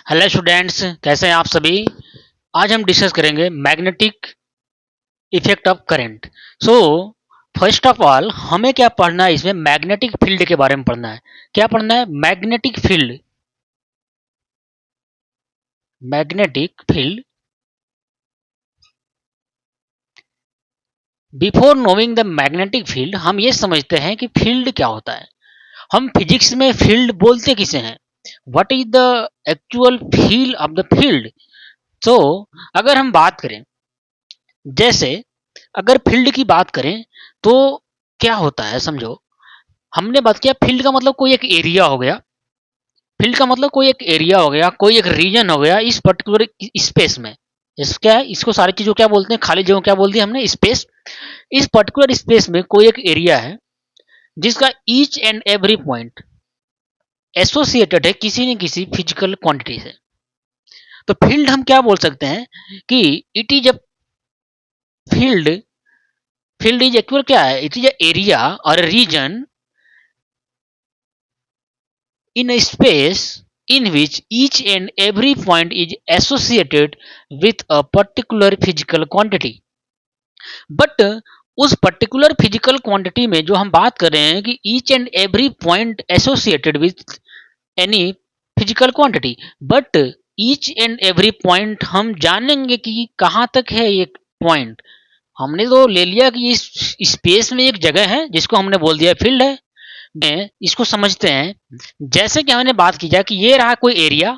Hello students, कैसे हैं आप सभी। आज हम डिस्कस करेंगे magnetic effect of current. So first of all हमें क्या पढ़ना है, इसमें मैग्नेटिक फील्ड के बारे में पढ़ना है। क्या पढ़ना है? Magnetic field. Magnetic field. Before knowing the magnetic field, हम ये समझते हैं कि फील्ड क्या होता है। हम फिजिक्स में फील्ड बोलते किसे हैं? What is the actual feel of the field? So अगर हम बात करें, जैसे अगर फील्ड की बात करें तो क्या होता है समझो। हमने बात किया फील्ड का मतलब कोई एक एरिया हो गया। फील्ड का मतलब कोई एक एरिया हो गया, कोई एक रीजन हो गया इस पर्टिकुलर स्पेस में। इस क्या है, इसको सारी चीजों क्या बोलते हैं, खाली जगह क्या बोल दी हमने, स्पेस। इस पर्टिकुलर स्पेस में कोई एक एरिया है जिसका each and every point associated है किसी न किसी फिजिकल क्वांटिटी से। तो फील्ड हम क्या बोल सकते हैं कि it is a field. Field is actual क्या है, इट इज अ एरिया और reason in a space in which each and every point is associated with a particular physical quantity. But उस पर्टिकुलर फिजिकल क्वांटिटी में जो हम बात कर रहे हैं कि each and every point associated with any physical quantity, but each and every point हम जानेंगे कि कहाँ तक है ये पॉइंट। हमने तो ले लिया कि इस स्पेस में एक जगह है जिसको हमने बोल दिया फील्ड है। में इसको समझते हैं, जैसे कि हमने बात की जाए कि ये रहा कोई एरिया।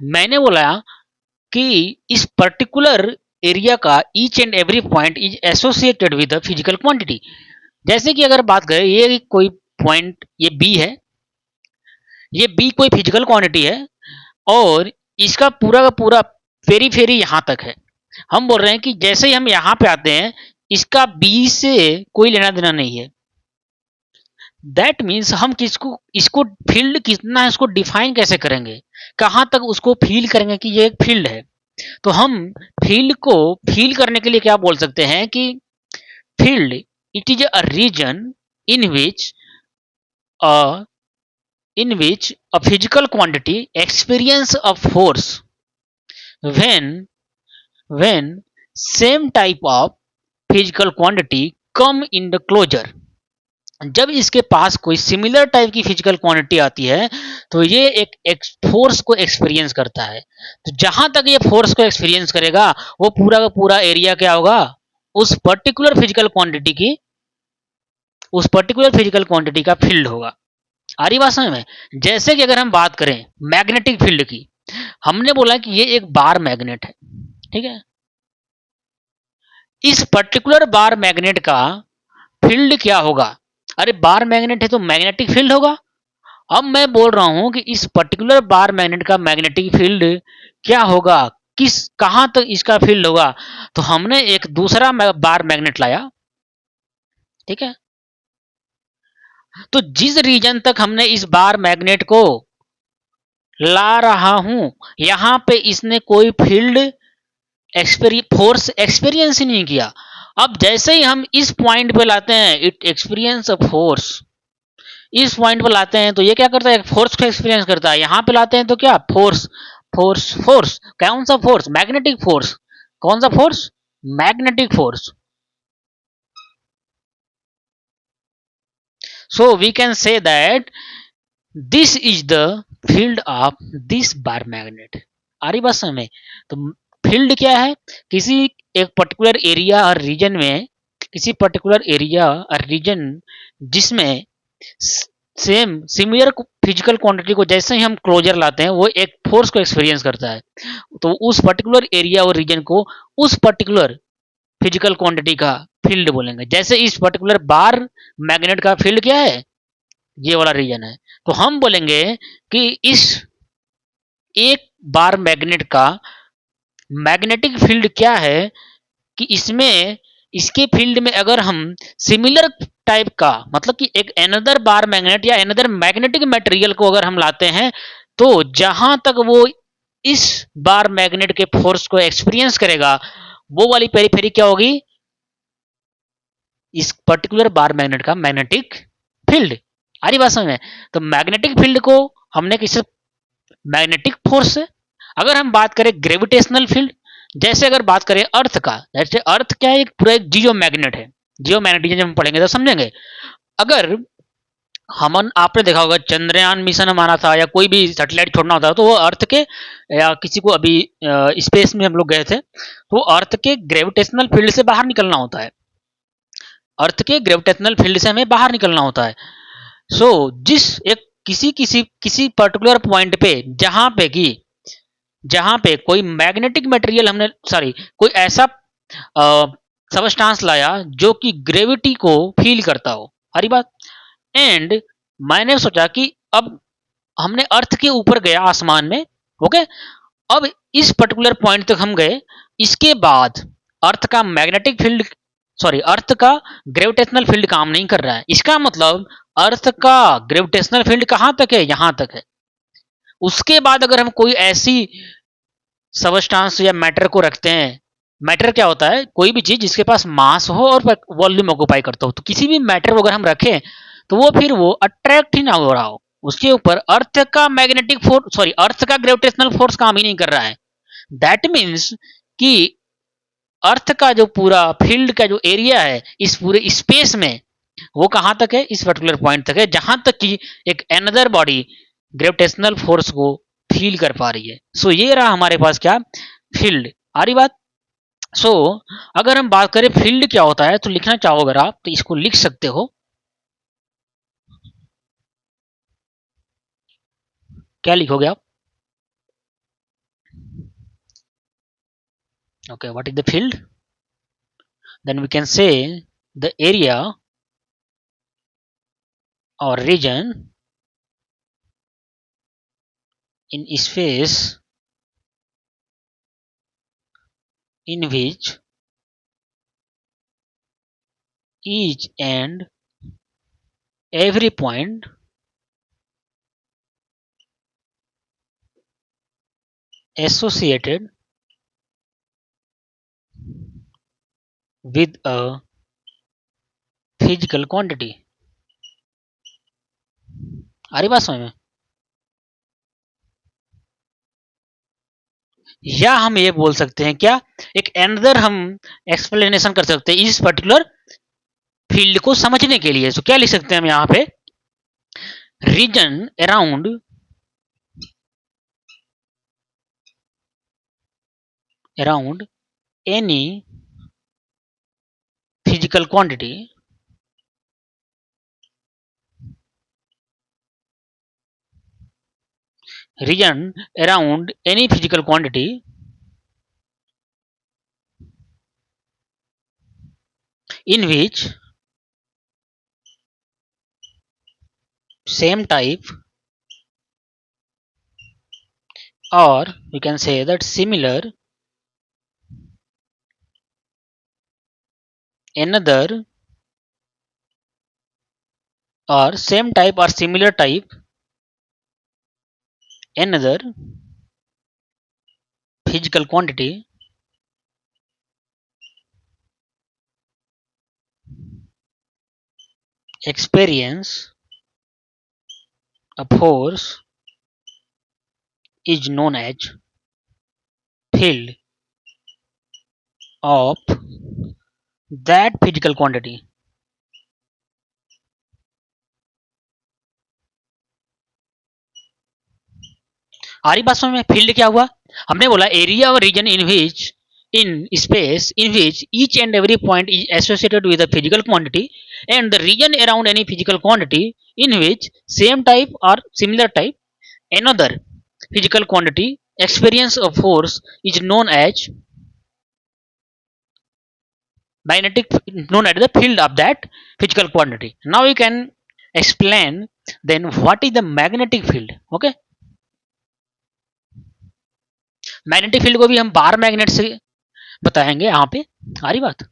मैंने बोला कि इस पर्टिकुलर एरिया का each and every point is associated with the physical quantity. जैसे कि अगर बात करें, ये कोई पॉइंट ये बी है, ये बी कोई फिजिकल क्वांटिटी है और इसका पूरा का पूरा फेरी फेरी यहां तक है। हम बोल रहे हैं कि जैसे ही हम यहां पे आते हैं, इसका बी से कोई लेना देना नहीं है। दैट मीन्स हम किसको इसको फील्ड कितना है उसको डिफाइन कैसे करेंगे, कहां तक उसको फील करेंगे कि ये एक फील्ड है। तो हम फील्ड को फील करने के लिए क्या बोल सकते हैं कि field it is a region in which a a physical quantity experience a force when same type of physical quantity come in the closure। जब इसके पास कोई सिमिलर टाइप की फिजिकल क्वांटिटी आती है तो ये एक फोर्स को एक्सपीरियंस करता है। तो जहां तक ये फोर्स को एक्सपीरियंस करेगा वो पूरा का पूरा एरिया क्या होगा, उस पर्टिकुलर फिजिकल क्वांटिटी की, उस पर्टिकुलर फिजिकल क्वांटिटी का फील्ड होगा। आ रही बात समझ में? जैसे कि अगर हम बात करें मैग्नेटिक फील्ड की, हमने बोला कि ये एक बार मैग्नेट है, ठीक है। इस पर्टिकुलर बार मैग्नेट का फील्ड क्या होगा? अरे बार मैग्नेट है तो मैग्नेटिक फील्ड होगा। अब मैं बोल रहा हूं कि इस पर्टिकुलर बार मैग्नेट का मैग्नेटिक फील्ड क्या होगा, किस कहां तक इसका फील्ड होगा। तो हमने एक दूसरा बार मैग्नेट लाया, ठीक है। तो जिस रीजन तक हमने इस बार मैग्नेट को ला रहा हूं, यहां पे इसने कोई फील्ड फोर्स एक्सपीरियंस ही नहीं किया। अब जैसे ही हम इस पॉइंट पे लाते हैं, इट एक्सपीरियंस अ फोर्स। इस पॉइंट पे लाते हैं तो ये क्या करता है, फोर्स को एक्सपीरियंस करता है। यहां पे लाते हैं तो क्या, फोर्स फोर्स फोर्स। कौन सा फोर्स? Magnetic force. कौन सा force? Magnetic force. So we can say that this is the field of this bar magnet. आ रही बात समझ में? तो फील्ड क्या है, किसी एक पर्टिकुलर एरिया और रीजन में, किसी पर्टिकुलर एरिया और रीजन जिसमें सेम सिमिलर फिजिकल क्वांटिटी को जैसे ही हम क्लोजर लाते हैं वो एक फोर्स को एक्सपीरियंस करता है। तो उस पर्टिकुलर एरिया और रीजन को उस पर्टिकुलर फिजिकल क्वांटिटी का फील्ड बोलेंगे। जैसे इस पर्टिकुलर बार मैग्नेट का फील्ड क्या है, ये वाला रीजन है। तो हम बोलेंगे कि इस एक बार मैग्नेट का मैग्नेटिक फील्ड क्या है, कि इसमें इसके फील्ड में अगर हम सिमिलर टाइप का, मतलब कि एक एनदर बार मैग्नेट या एनदर मैग्नेटिक मटेरियल को अगर हम लाते हैं, तो जहां तक वो इस बार मैग्नेट के फोर्स को एक्सपीरियंस करेगा वो वाली पेरीफेरी क्या होगी, इस पर्टिकुलर बार मैग्नेट का मैग्नेटिक फील्ड। आ रही बात समझ में? तो मैग्नेटिक फील्ड को हमने किससे मैग्नेटिक फोर्स से। अगर हम बात करें ग्रेविटेशनल फील्ड, जैसे अगर बात करें अर्थ का, जैसे अर्थ क्या है, एक पूरा एक जियो मैग्नेट है। जियो मैग्नेटिज्म जब हम पढ़ेंगे तो समझेंगे। अगर हमन आपने देखा होगा चंद्रयान मिशन हमारा था या कोई भी सैटेलाइट छोड़ना होता है तो वो अर्थ के, या किसी को अभी स्पेस में हम लोग गए थे तो अर्थ के ग्रेविटेशनल फील्ड से बाहर निकलना होता है। अर्थ के ग्रेविटेशनल फील्ड से हमें बाहर निकलना होता है। सो जिस एक किसी किसी किसी पर्टिकुलर पॉइंट पे जहां पे कोई मैग्नेटिक मटेरियल हमने, सॉरी, कोई ऐसा सबस्टांस लाया जो कि ग्रेविटी को फील करता हो, हरी बात। एंड मैंने सोचा कि अब हमने अर्थ के ऊपर गया आसमान में, ओके। अब इस पर्टिकुलर पॉइंट तक हम गए, इसके बाद अर्थ का मैग्नेटिक फील्ड, सॉरी, अर्थ का ग्रेविटेशनल फील्ड काम नहीं कर रहा है। इसका मतलब अर्थ का ग्रेविटेशनल फील्ड कहां तक है, यहां तक है। उसके बाद अगर हम कोई ऐसी सबस्टांस या मैटर को रखते हैं, मैटर क्या होता है, कोई भी चीज जिसके पास मास हो और वॉल्यूम ऑक्यूपाई करता हो, तो किसी भी मैटर को अगर हम रखें तो वो फिर वो अट्रैक्ट ही ना हो रहा हो, उसके ऊपर अर्थ का मैग्नेटिक फोर्स, सॉरी, अर्थ का ग्रेविटेशनल फोर्स काम ही नहीं कर रहा है। दैट मीन्स कि अर्थ का जो पूरा फील्ड का जो एरिया है इस पूरे स्पेस में, वो कहां तक है, इस पर्टिकुलर पॉइंट तक है जहां तक कि एक अनदर बॉडी ग्रेविटेशनल फोर्स को फील कर पा रही है। सो ये रहा हमारे पास क्या, फील्ड। आ रही बात। सो अगर हम बात करें फील्ड क्या होता है तो लिखना चाहो अगर आप तो इसको लिख सकते हो। क्या लिखोगे आप? Okay, what is the field? Then we can say the area or region in space in which each and every point associated with a physical quantity। आ रही बात समझ में? या हम ये बोल सकते हैं क्या, एक एनदर हम एक्सप्लेनेशन कर सकते हैं इस पर्टिकुलर फील्ड को समझने के लिए। तो क्या लिख सकते हैं हम यहाँ पे, region around any physical quantity region around any physical quantity in which same type, or you can say that similar, another, or same type or similar type, another physical quantity experience a force is known as field of that physical quantity। आ रही बात समझ में? Field क्या हुआ, हमने बोला area और region in which, in space in which each and every point is associated with a physical quantity, and the region around any physical quantity in which same type or similar type, another physical quantity experience of force is known as magnetic, known as the field of that physical quantity। Now you can explain then what is the magnetic field। okay, magnetic field को भी हम bar magnet से बताएंगे यहाँ पे। आ रही बात?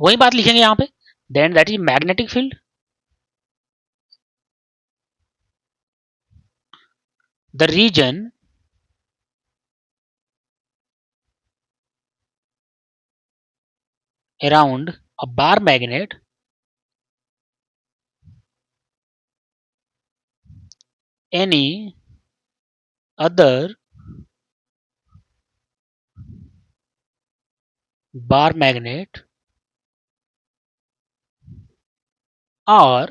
वही बात लिखेंगे यहाँ पे, then that is magnetic field. The region around a bar magnet, any other bar magnet, or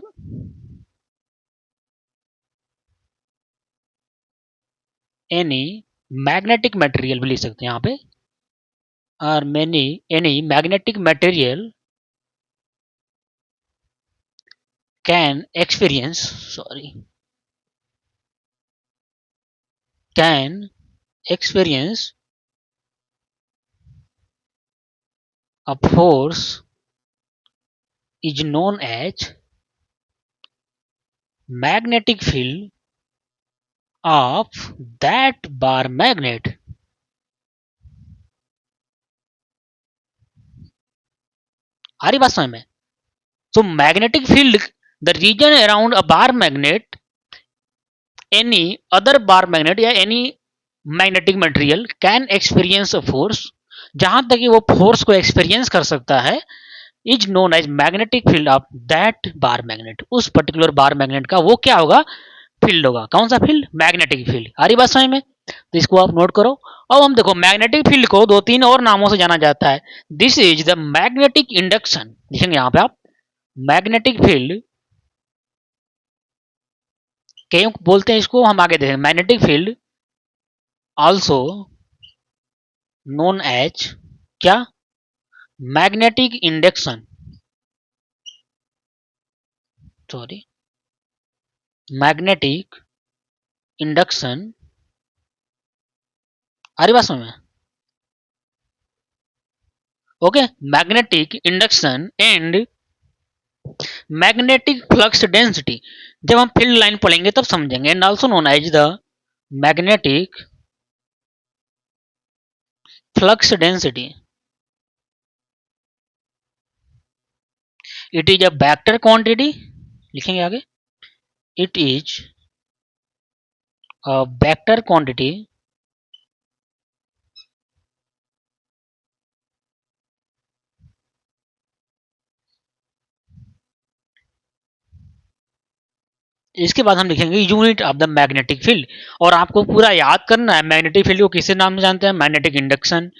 any magnetic material भी लिख सकते हैं यहाँ पे, or any magnetic material can experience, can experience a force is known as magnetic field of that bar magnet. आ रही बात समझ में? So magnetic field, the region around a bar magnet, any other bar magnet या any magnetic material can experience a force, जहां तक कि वो force को एक्सपीरियंस कर सकता है, is known as magnetic field of that bar magnet, उस पर्टिकुलर बार मैग्नेट का वो क्या होगा, फील्ड होगा। कौन सा फील्ड? Magnetic field. आ रही बात समझ में? तो इसको आप नोट करो। अब हम देखो मैग्नेटिक फील्ड को दो तीन और नामों से जाना जाता है। This is the magnetic induction, लिखेंगे यहाँ पे आप, मैग्नेटिक फील्ड क्यों बोलते हैं इसको, हम आगे देखेंगे। Magnetic field also known as क्या, magnetic induction, sorry, magnetic induction. आ रही बात समझ में? Okay, magnetic induction and magnetic flux density, जब हम फील्ड लाइन पढ़ेंगे तब समझेंगे। And also known as the magnetic flux density, it is a vector quantity, लिखेंगे आगे, it is a vector quantity इसके बाद हम लिखेंगे unit of the magnetic field. और आपको पूरा याद करना है मैग्नेटिक फील्ड को किससे नाम से जानते हैं, magnetic induction,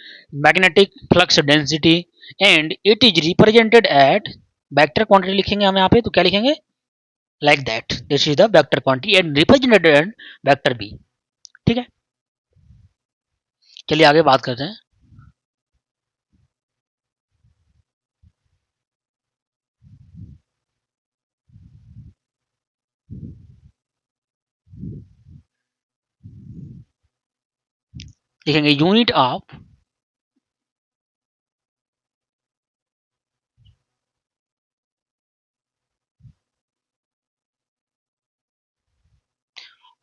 magnetic flux density, and it is represented at vector quantity, लिखेंगे हम यहाँ पे, तो क्या लिखेंगे, like that, this is the vector quantity and represented at vector B. ठीक है, चलिए आगे बात करते हैं। लिखेंगे यूनिट ऑफ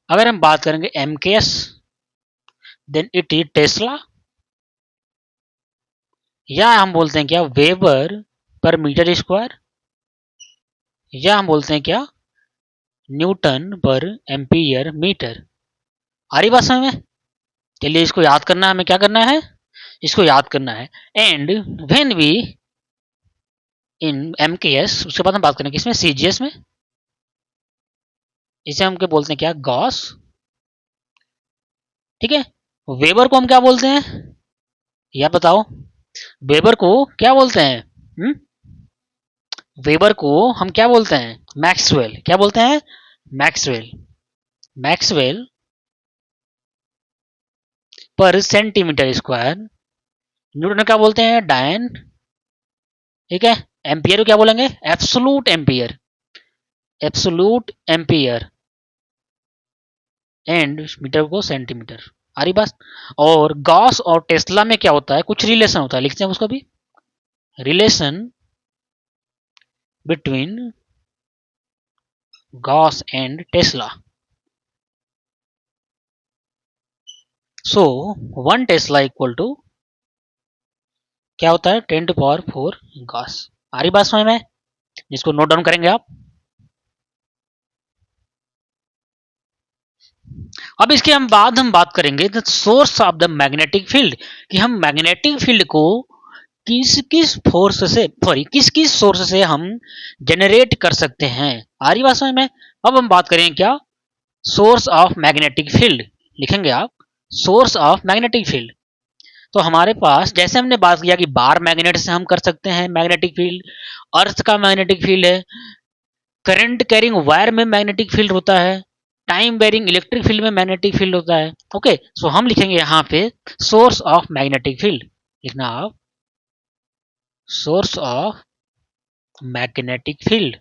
अगर हम बात करेंगे MKS, then it is tesla, या हम बोलते हैं क्या, वेबर पर मीटर स्क्वायर, या हम बोलते हैं क्या, न्यूटन पर एम्पियर मीटर। आ रही बात समझ में? चलिए इसको याद करना है, हमें क्या करना है, इसको याद करना है। And when we in MKS, उसके बाद हम बात करेंगे किसमें, सीजीएस में, इसे हम क्या बोलते हैं, क्या, गॉस। ठीक है, वेबर को हम क्या बोलते हैं, या बताओ, वेबर को क्या बोलते हैं, वेबर को हम क्या बोलते हैं, मैक्सवेल। क्या बोलते हैं, मैक्सवेल। मैक्सवेल पर सेंटीमीटर स्क्वायर। न्यूटन क्या बोलते हैं, डायन। ठीक है, एम्पियर को क्या बोलेंगे, absolute ampere, absolute ampere, and metre को सेंटीमीटर। आ रही बात? और गॉस और टेस्ला में क्या होता है, कुछ रिलेशन होता है, लिखते हैं उसको भी, relation between gauss and tesla. So 1 tesla equal to क्या होता है, 10⁴ गॉस। आ रही बात समझ में? जिसको नोट डाउन करेंगे आप। अब इसके हम बाद हम बात करेंगे the source of the magnetic field, कि हम मैग्नेटिक फील्ड को किस किस फोर्स से सॉरी किस किस सोर्स से हम जनरेट कर सकते हैं। आ रही बात समझ में। अब हम बात करें क्या, सोर्स ऑफ मैग्नेटिक फील्ड। लिखेंगे आप सोर्स ऑफ मैग्नेटिक फील्ड। तो हमारे पास जैसे हमने बात किया कि बार मैग्नेट से हम कर सकते हैं मैग्नेटिक फील्ड, अर्थ का मैग्नेटिक फील्ड है, करंट कैरिंग वायर में मैग्नेटिक फील्ड होता है, टाइम वेरिंग इलेक्ट्रिक फील्ड में मैग्नेटिक फील्ड होता है। ओके, सो हम लिखेंगे यहाँ पे सोर्स ऑफ मैग्नेटिक फील्ड। लिखना आप source of magnetic field.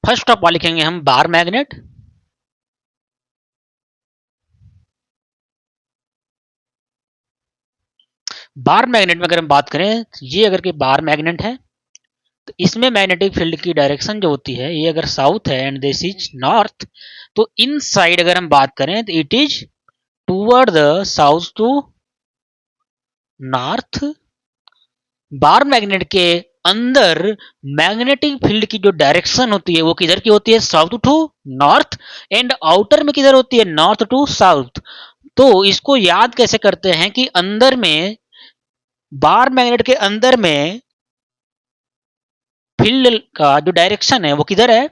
First of all लिखेंगे हम बार मैग्नेट। बार मैग्नेट में अगर हम बात करें, ये अगर कि बार मैग्नेट है तो इसमें मैग्नेटिक फील्ड की डायरेक्शन जो होती है, ये अगर साउथ है एंड दिस इज नॉर्थ, तो इन साइड अगर हम बात करें तो it is toward the south to north. Bar magnet के अंदर मैग्नेटिक फील्ड की जो डायरेक्शन होती है वो किधर की होती है, south to north, and outer में किधर होती है, नॉर्थ टू साउथ। तो इसको याद कैसे करते हैं कि अंदर में, बार मैग्नेट के अंदर में फील्ड का जो डायरेक्शन है वो किधर है,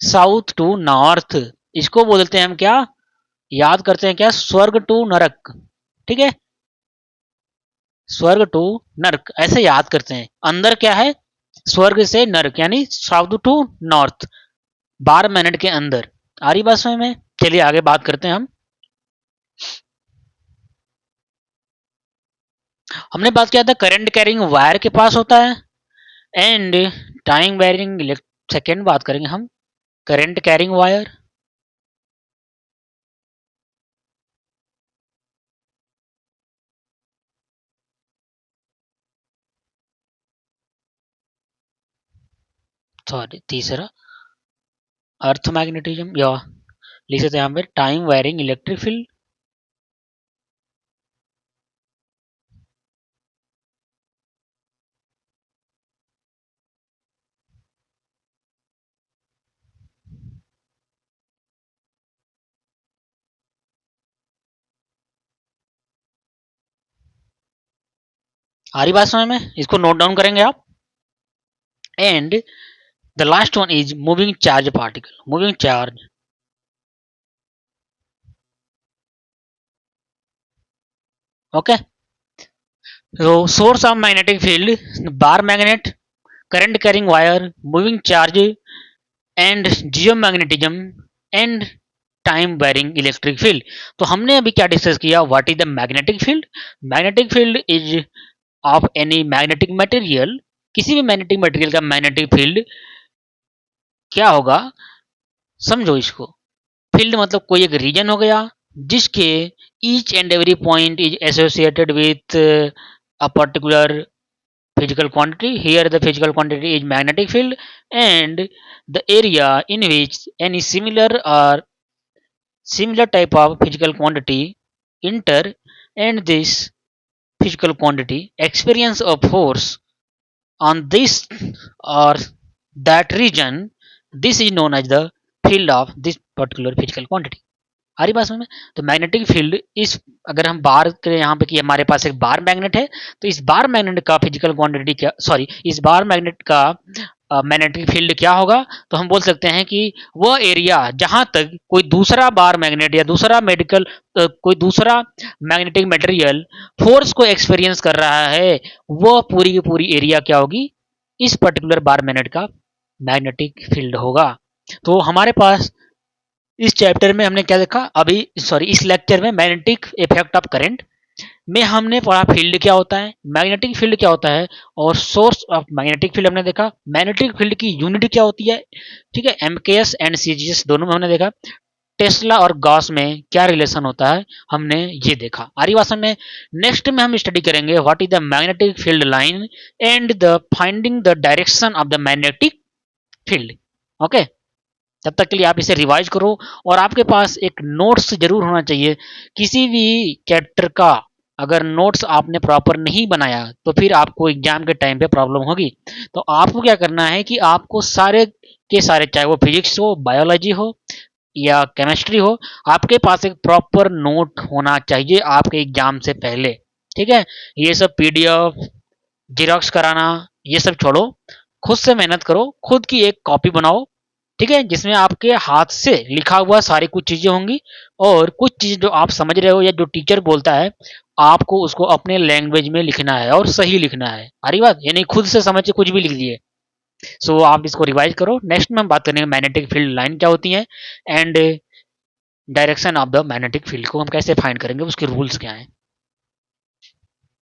साउथ टू नॉर्थ। इसको बोलते हैं हम क्या, याद करते हैं क्या, स्वर्ग टू नरक। ठीक है, स्वर्ग टू नरक ऐसे याद करते हैं। अंदर क्या है, स्वर्ग से नरक, यानी साउथ टू नॉर्थ, 12 मिनट के अंदर। आ रही बात समझ में। चलिए आगे बात करते हैं हम। हमने बात किया था करंट कैरिंग वायर के पास होता है एंड टाइम वेरिंग। सेकेंड बात करेंगे हम करंट कैरिंग वायर। सॉरी, तीसरा अर्थ मैग्नेटिज्म, या लिख सकते हैं यहाँ पे टाइम वेरिंग इलेक्ट्रिक फील्ड। आ रही बात समझ में, इसको नोट डाउन करेंगे आप। And the last one is moving charge particle, moving charge. Okay, तो source of magnetic field, bar magnet, current carrying wire, moving charge and geomagnetism and time varying electric field. तो हमने अभी क्या discuss किया, what is the magnetic field. Magnetic field is of any magnetic material, किसी भी magnetic material का magnetic field क्या होगा, समझो इसको। फील्ड मतलब कोई एक रीजन हो गया जिसके each and every point is associated with a particular physical quantity. Here the physical quantity is magnetic field and the area in which any similar type of physical quantity enter, and this physical quantity experience a force on this or that region, this is known as the field of this particular physical quantity। आ रही बात समझ में। तो magnetic field, इस अगर हम बार करें यहाँ पे कि हमारे पास एक बार मैग्नेट है, तो इस बार मैग्नेट का फिजिकल क्वांटिटी क्या, सॉरी इस बार मैग्नेट का मैग्नेटिक फील्ड क्या होगा, तो हम बोल सकते हैं कि वह एरिया जहां तक कोई दूसरा बार मैग्नेट या दूसरा कोई दूसरा मैग्नेटिक मटेरियल फोर्स को एक्सपीरियंस कर रहा है, वह पूरी की पूरी एरिया क्या होगी, इस पर्टिकुलर बार मैग्नेट का मैग्नेटिक फील्ड होगा। तो हमारे पास इस चैप्टर में हमने क्या देखा अभी, सॉरी इस लेक्चर में मैग्नेटिक इफेक्ट ऑफ करंट में हमने पढ़ा फील्ड क्या होता है, मैग्नेटिक फील्ड क्या होता है, और सोर्स ऑफ मैग्नेटिक फील्ड हमने देखा। मैग्नेटिक फील्ड की यूनिट क्या होती है, ठीक है, एमकेएस एंड सीजीएस दोनों में हमने देखा। टेस्ला और गॉस में क्या रिलेशन होता है, हमने ये देखा। आरी भाषा में नेक्स्ट में हम स्टडी करेंगे what is the magnetic field line and the finding the direction of the magnetic field. Okay, तब तक के लिए आप इसे रिवाइज करो और आपके पास एक नोट्स जरूर होना चाहिए। किसी भी चैप्टर का अगर नोट्स आपने प्रॉपर नहीं बनाया तो फिर आपको एग्जाम के टाइम पे प्रॉब्लम होगी। तो आपको क्या करना है कि आपको सारे के सारे, चाहे वो फिजिक्स हो, बायोलॉजी हो या केमिस्ट्री हो, आपके पास एक प्रॉपर नोट होना चाहिए आपके एग्जाम से पहले। ठीक है, ये सब पीडीएफ जेरॉक्स कराना ये सब छोड़ो, खुद से मेहनत करो, खुद की एक कॉपी बनाओ। ठीक है, जिसमें आपके हाथ से लिखा हुआ सारी कुछ चीजें होंगी, और कुछ चीजें जो आप समझ रहे हो या जो टीचर बोलता है आपको उसको अपने लैंग्वेज में लिखना है और सही लिखना है। आ रही बात, यानी खुद से समझ के कुछ भी लिख दिए। सो आप इसको रिवाइज करो। नेक्स्ट में हम बात करेंगे मैग्नेटिक फील्ड लाइन क्या होती है, and direction of the magnetic field को हम कैसे फाइंड करेंगे, उसके रूल्स क्या हैं।